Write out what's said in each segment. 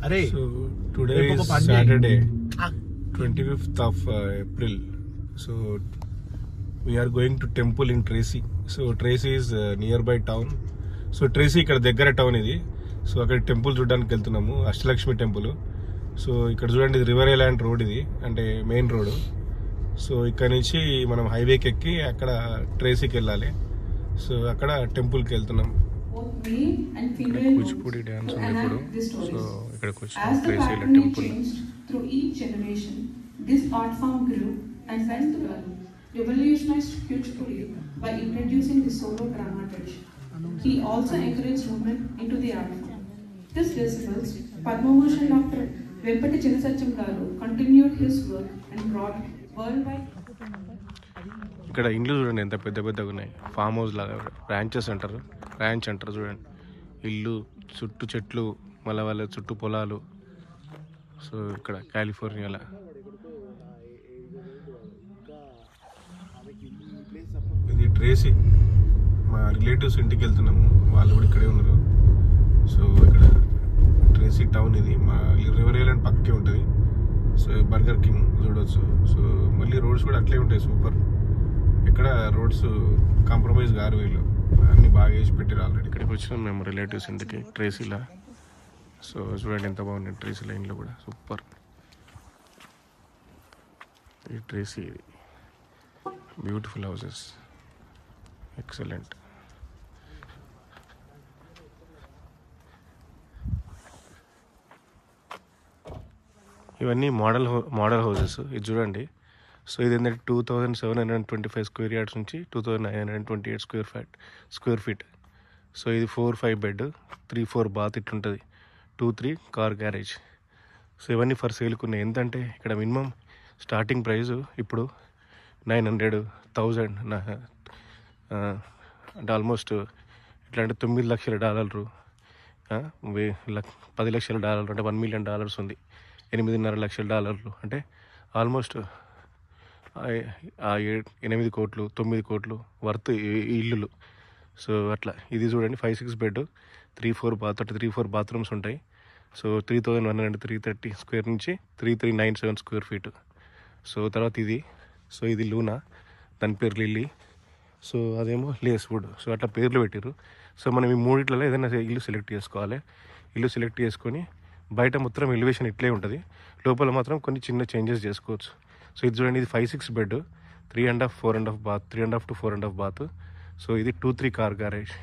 అరే so today is Saturday 25th of April. So we are going to temple in Tracy. So Tracy is nearby town. So Tracy ఇక్కడ దగ్గర town ఇది. So అక్కడ temple చూడడానికి వెళ్తున్నాము, Ashtalakshmi temple. So ఇక్కడ చూడండి, ఇది రివర్ ఐలాండ్ రోడ్, ఇది అంటే మెయిన్ రోడ్. సో ఇక్కడ నుంచి మనం హైవేకి ఎక్కి అక్కడ ట్రేసీకి వెళ్ళాలి. సో అక్కడ టెంపుల్కి వెళ్తున్నాం. కూచిపూడి డ్యాన్స్ ఉంది ఇప్పుడు. సో ఇక్కడికి వచ్చిన ట్రేసీలో temple. Revolutionized Kuchipudi by introducing the solo drama tradition. He also encouraged movement into the art form. This festivals, Padma Bhushan Dr. Vempati Chinnasatyam Garu continued his work and brought worldwide. ఇక్కడ ఇండ్లు చూడండి ఎంత పెద్ద పెద్దగా ఉన్నాయి, farm house లాగా, ర్యాంచెస్ అంటారు, ranch అంటారు. చూడండి ఇల్లు చుట్టూ చెట్లు, మళ్ళీ వాళ్ళ చుట్టూ పొలాలు. సో ఇక్కడ కాలిఫోర్నియాలో ఇది ట్రేసీ. మా రిలేటివ్స్ ఇంటికి వెళ్తున్నాము, వాళ్ళు కూడా ఇక్కడే ఉన్నారు. సో ఇక్కడ ట్రేసీ టౌన్ ఇది, మా రివర్ ఐలాండ్ పక్కకే ఉంటుంది. సో బర్గర్ కింగ్ చూడవచ్చు. సో మళ్ళీ రోడ్స్ కూడా అట్లే ఉంటాయి, సూపర్. ఇక్కడ రోడ్స్ కాంప్రమైజ్ గారు, వీళ్ళు అన్నీ బాగా వేసి పెట్టారు ఆల్రెడీ. ఇక్కడికి వచ్చినాం మేము రిలేటివ్స్ ఇంటికి ట్రేసీలో. సో చూడండి ఎంత బాగుంది ట్రేసీ లైన్లో కూడా, సూపర్. ఈ ట్రేసీ ఇది బ్యూటిఫుల్ హౌసెస్, ఎక్సలెంట్. ఇవన్నీ మోడల్ హౌసెస్. ఇది చూడండి. సో ఇది ఏంటంటే 2725 స్క్వేర్ యార్డ్స్ నుంచి 2928 స్క్వేర్ ఫీట్. సో ఇది 4-5 బెడ్, 3-4 బాత్ ఇట్లుంటుంది, 2-3 కార్ గ్యారేజ్. సో ఇవన్నీ ఫర్ సేల్కి ఉన్నాయి. ఎంతంటే ఇక్కడ మినిమం స్టార్టింగ్ ప్రైస్ ఇప్పుడు 900,000 అంటే ఆల్మోస్ట్ ఎట్లా అంటే $9 లక్షల, $10 లక్షల అంటే $1 మిలియన్ ఉంది. $8.5 లక్షల అంటే ఆల్మోస్ట్ 8 కోట్లు 9 కోట్లు వర్త్ ఇల్లులు. సో అట్లా ఇది చూడండి, 5-6 బెడ్, 3-4 బాత్, 3-4 బాత్రూమ్స్ ఉంటాయి. సో 3,130 స్క్వేర్ నుంచి 3,397 స్క్వేర్ ఫీట్. సో తర్వాత ఇది, సో ఇది లూనా, దాని పేరు లిల్లీ. సో అదేమో లేస్వుడ్. సో అట్లా పేర్లు పెట్టారు. సో మనం ఈ మూడిట్లలో ఏదైనా ఇల్లు సెలెక్ట్ చేసుకోవాలి. ఇల్లు సెలెక్ట్ చేసుకొని బయట మొత్తం ఎలివేషన్ ఇట్లే ఉంటుంది, లోపల మాత్రం కొన్ని చిన్న చేంజెస్ చేసుకోవచ్చు. సో ఇది చూడండి, ఇది 5-6 bed, 3.5-4.5 bath, 3.5 to 4.5 bath. So ఇది 2-3 కార్ గ్యారేజ్,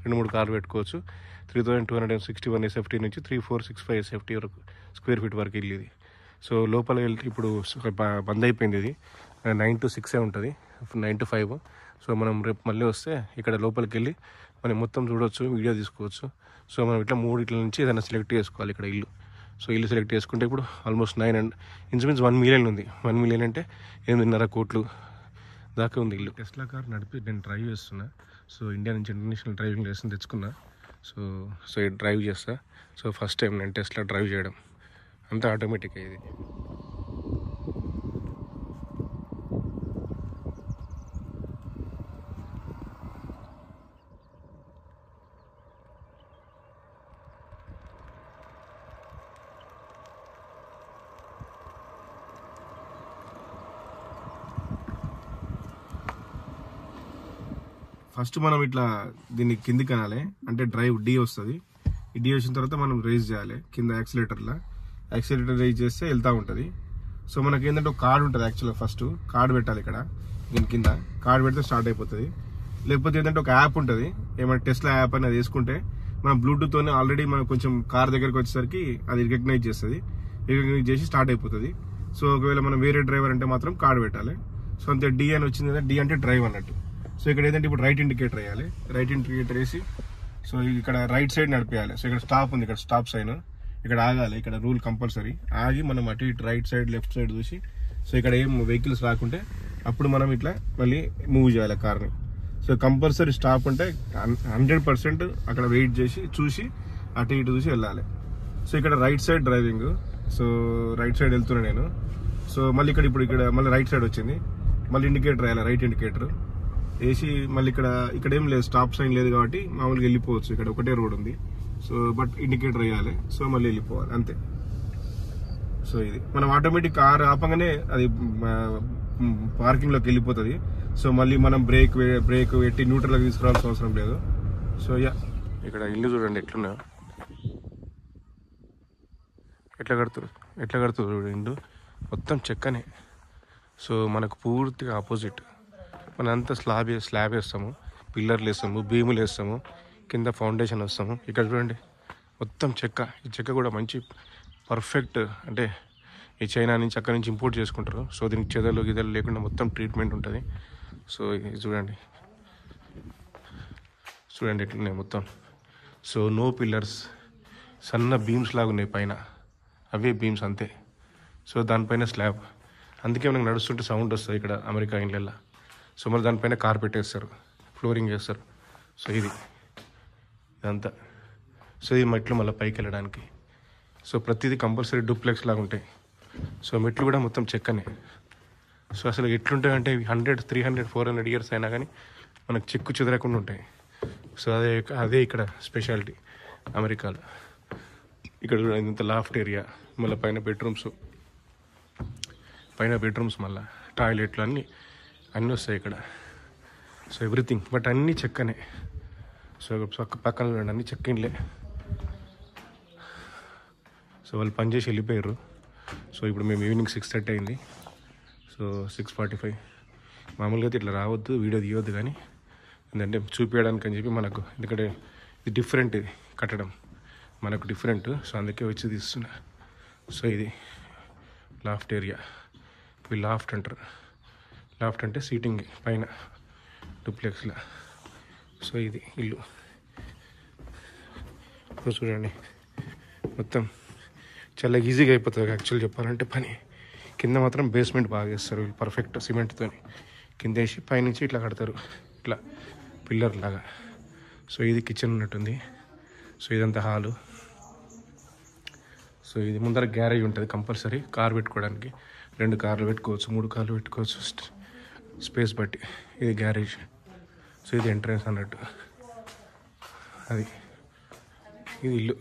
2-3 కార్లు పెట్టుకోవచ్చు. 3,261 SFT నుంచి 3,465 SFT వరకు స్క్వేర్ ఫీట్ వరకు ఇల్లు ఇది. సో లోపల వెళ్తే ఇప్పుడు బంద్ అయిపోయింది, ఇది 9 to 6 ఉంటుంది, 9 to 5. సో మనం రేపు మళ్ళీ వస్తే ఇక్కడ లోపలికి వెళ్ళి మనం మొత్తం చూడవచ్చు, వీడియో తీసుకోవచ్చు. సో మనం ఇట్లా 3 ఇట్ల నుంచి ఏదైనా సెలెక్ట్ చేసుకోవాలి ఇక్కడ ఇల్లు. సో ఇల్లు సెలెక్ట్ చేసుకుంటే ఇప్పుడు ఆల్మోస్ట్ 9 and ఇంచుమించు 1 మిలియన్ ఉంది. 1 మిలియన్ అంటే 8.5 కోట్లు దాకా ఉంది ఇల్లు. టెస్లా కార్ నడిపి నేను డ్రైవ్ చేస్తున్నా. సో ఇండియా నుంచి ఇంటర్నేషనల్ డ్రైవింగ్ లైసెన్స్ తెచ్చుకున్నా. సో డ్రైవ్ చేస్తా. సో ఫస్ట్ టైం నేను టెస్లా డ్రైవ్ చేయడం, అంతా ఆటోమేటిక్ ఇది. ఫస్ట్ మనం ఇట్లా దీన్ని కిందికి అనాలి, అంటే డ్రైవ్ డి వస్తుంది. ఈ డి వచ్చిన తర్వాత మనం రేస్ చేయాలి కింద యాక్సిలేటర్లో. యాక్సిలేటర్ రేస్ చేస్తే వెళ్తూ ఉంటుంది. సో మనకి ఏంటంటే ఒక కార్డు ఉంటుంది, యాక్చువల్గా ఫస్ట్ కార్డు పెట్టాలి ఇక్కడ, దీని కింద కార్డు పెడితే స్టార్ట్ అయిపోతుంది. లేకపోతే ఏంటంటే ఒక యాప్ ఉంటుంది, ఏమైనా టెస్లా యాప్ అని అది వేసుకుంటే మనం బ్లూటూత్తోనే ఆల్రెడీ మనం కొంచెం కార్ దగ్గరికి వచ్చేసరికి అది రికగ్నైజ్ చేస్తుంది, రికగ్నైజ్ చేసి స్టార్ట్ అయిపోతుంది. సో ఒకవేళ మనం వేరే డ్రైవర్ అంటే మాత్రం కార్డు పెట్టాలి. సో అంతే, డి అని వచ్చింది కదా, డి అంటే డ్రైవ్ అన్నట్టు. సో ఇక్కడ ఏంటంటే ఇప్పుడు రైట్ ఇండికేటర్ వేయాలి. రైట్ ఇండికేటర్ వేసి సో ఇక్కడ రైట్ సైడ్ నడిపేయాలి. సో ఇక్కడ స్టాప్ ఉంది, ఇక్కడ స్టాప్ సైన్, ఇక్కడ ఆగాలి. ఇక్కడ రూల్ కంపల్సరీ. ఆగి మనం అటు ఇటు రైట్ సైడ్ లెఫ్ట్ సైడ్ చూసి, సో ఇక్కడ ఏం వెహికల్స్ రాకుంటే అప్పుడు మనం ఇట్లా మళ్ళీ మూవ్ చేయాలి కార్ని. సో కంపల్సరీ స్టాప్ ఉంటే 100% అక్కడ వెయిట్ చేసి చూసి అటు ఇటు చూసి వెళ్ళాలి. సో ఇక్కడ right side driving. So right side వెళ్తున్నా నేను. సో మళ్ళీ ఇక్కడ మళ్ళీ రైట్ సైడ్ వచ్చింది, మళ్ళీ ఇండికేటర్ వేయాలి, రైట్ ఇండికేటర్ వేసి మళ్ళీ ఇక్కడ ఏం లేదు, స్టాప్ సైన్ లేదు కాబట్టి మామూలుగా వెళ్ళిపోవచ్చు. ఇక్కడ ఒకటే రోడ్ ఉంది. సో బట్ ఇండికేటర్ వేయాలి, సో మళ్ళీ వెళ్ళిపోవాలి అంతే. సో ఇది మనం ఆటోమేటిక్ కార్ ఆపగానే అది పార్కింగ్లోకి వెళ్ళిపోతుంది. సో మళ్ళీ మనం బ్రేక్ పెట్టి న్యూట్రల్గా తీసుకురావాల్సిన అవసరం లేదు. సో ఇక్కడ ఇల్లు చూడండి ఎట్లున్నాయో, ఎట్లా కడుతుంది చూడండి. ఇల్లు మొత్తం చెక్కనే. సో మనకు పూర్తిగా ఆపోజిట్. మనం అంతా స్లాబ్ వేస్తాము, పిల్లర్లు వేస్తాము, భీములు వేస్తాము, కింద ఫౌండేషన్ వేస్తాము. ఇక్కడ చూడండి మొత్తం చెక్క. ఈ చెక్క కూడా మంచి పర్ఫెక్ట్, అంటే ఈ చైనా నుంచి అక్కడి నుంచి ఇంపోర్ట్ చేసుకుంటారు. సో దీనికి చెదలు గిదలు లేకుండా మొత్తం ట్రీట్మెంట్ ఉంటుంది. సో ఇది చూడండి ఎట్లున్నాయి మొత్తం. సో నో పిల్లర్స్, సన్న బీమ్స్ లాగా ఉన్నాయి పైన, అవే బీమ్స్ అంతే. సో దానిపైన స్లాబ్, అందుకే మనకు నడుస్తుంటే సౌండ్ వస్తుంది ఇక్కడ అమెరికా ఇండ్లల్లో. సో మళ్ళీ దానిపైన కార్పెట్ వేస్తారు, ఫ్లోరింగ్ వేస్తారు. సో ఇదంతా. సో ఇది మెట్లు మళ్ళీ పైకి వెళ్ళడానికి. సో ప్రతిదీ కంపల్సరీ డూప్లెక్స్ లాగా ఉంటాయి. సో మెట్లు కూడా మొత్తం చెక్కనే. సో అసలు ఎట్లుంటాయంటే 100, 300, 400 ఇయర్స్ అయినా కానీ మనకు చెక్కు చెదరకుండా ఉంటాయి. సో అదే ఇక్కడ స్పెషాలిటీ అమెరికాలో. ఇక్కడ ఇంత లాఫ్ట్ ఏరియా, మళ్ళీ పైన బెడ్రూమ్స్, మళ్ళీ టాయిలెట్లు అన్నీ వస్తాయి ఇక్కడ. సో ఎవ్రీథింగ్, బట్ అన్నీ చెక్కనే. సో పక్కన చూడండి అన్నీ చెక్కిండ్లే. సో వాళ్ళు పనిచేసి వెళ్ళిపోయారు. సో ఇప్పుడు మేము ఈవినింగ్ 6:30 అయింది. సో 6:45. మామూలుగా అయితే ఇట్లా రావద్దు, వీడియో తీయొద్దు, కానీ ఏంటంటే చూపించడానికి అని చెప్పి మనకు, ఎందుకంటే ఇది డిఫరెంట్, ఇది కట్టడం మనకు డిఫరెంట్. సో అందుకే వచ్చి తీస్తున్నా. సో ఇది లాఫ్ట్ ఏరియా, ఇవి లాఫ్ట్ అంటారు. లాఫ్ట్ అంటే సీటింగ్ పైన డూప్లెక్స్లో. సో ఇది ఇల్లు. సో చూడండి మొత్తం చాలా ఈజీగా అయిపోతుంది యాక్చువల్ చెప్పాలంటే పని. కింద మాత్రం బేస్మెంట్ బాగా వేస్తారు వీళ్ళు, పర్ఫెక్ట్ సిమెంట్తో కింద వేసి పైనుంచి ఇట్లా కడతారు, ఇట్లా పిల్లర్ లాగా. సో ఇది కిచెన్ ఉన్నట్టుంది. సో ఇదంతా హాలు. సో ఇది ముందర గ్యారేజ్ ఉంటుంది కంపల్సరీ, కార్ పెట్టుకోవడానికి. 2 కార్లు పెట్టుకోవచ్చు, 3 కార్లు పెట్టుకోవచ్చు స్పేస్ బట్టి. ఇది గ్యారేజ్. సో ఇది ఎంట్రన్స్ అన్నట్టు. ఇది ఇల్లు.